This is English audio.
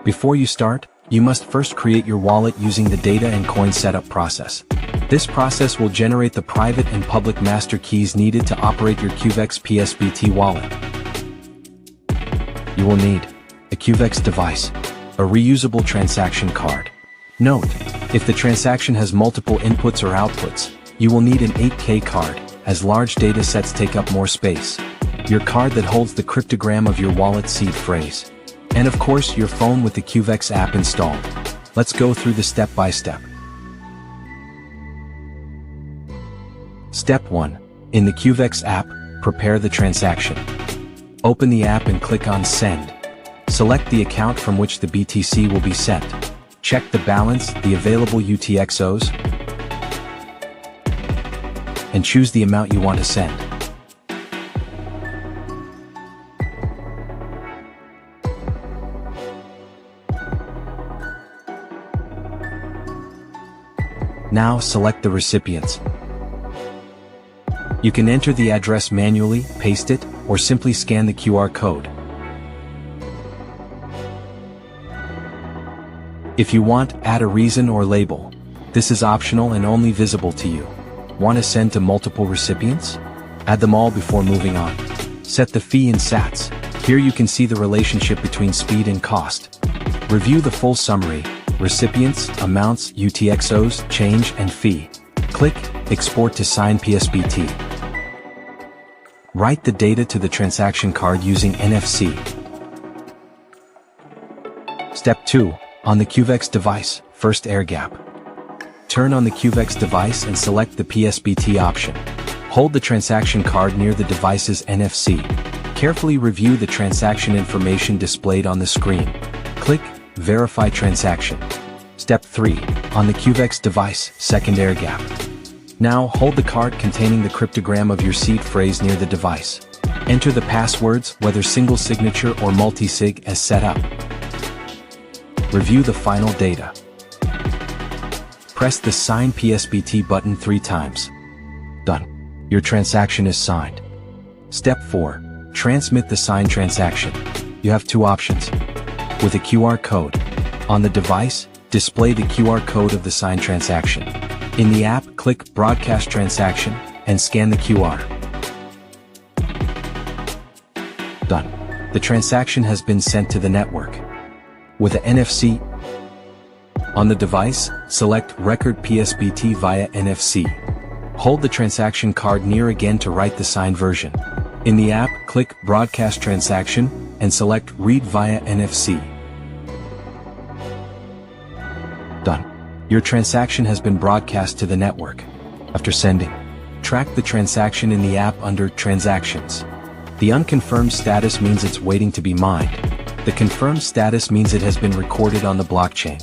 Before you start, you must first create your wallet using the data and coin setup process. This process will generate the private and public master keys needed to operate your Cuvex PSBT wallet. You will need a Cuvex device, a reusable transaction card. Note, if the transaction has multiple inputs or outputs, you will need an 8K card, as large data sets take up more space. Your card that holds the cryptogram of your wallet seed phrase. And of course your phone with the Cuvex app installed. Let's go through the step by step. Step 1. In the Cuvex app, prepare the transaction. Open the app and click on Send. Select the account from which the BTC will be sent. Check the balance, the available UTXOs, and choose the amount you want to send. Now select the recipients. You can enter the address manually, paste it, or simply scan the QR code. If you want, add a reason or label. This is optional and only visible to you. Want to send to multiple recipients? Add them all before moving on. Set the fee in sats. Here you can see the relationship between speed and cost. Review the full summary, recipients, amounts, UTXOs, change, and fee. Click Export to signed PSBT. Write the data to the transaction card using NFC. Step 2. On the Cuvex device, first air gap. Turn on the Cuvex device and select the PSBT option. Hold the transaction card near the device's NFC. Carefully review the transaction information displayed on the screen. Click Verify transaction. Step 3. On the Cuvex device, second air gap. Now hold the card containing the cryptogram of your seed phrase near the device. Enter the passwords, whether single signature or multi-sig, as set up. Review the final data. Press the Sign PSBT button 3 times. Done. Your transaction is signed. Step 4. Transmit the signed transaction. You have 2 options. With a QR code. On the device, display the QR code of the signed transaction. In the app, click Broadcast Transaction and scan the QR. Done. The transaction has been sent to the network. With a NFC, on the device, select Record PSBT via NFC. Hold the transaction card near again to write the signed version. In the app, click Broadcast Transaction and select Read via NFC. Done. Your transaction has been broadcast to the network. After sending, track the transaction in the app under Transactions. The unconfirmed status means it's waiting to be mined. The confirmed status means it has been recorded on the blockchain.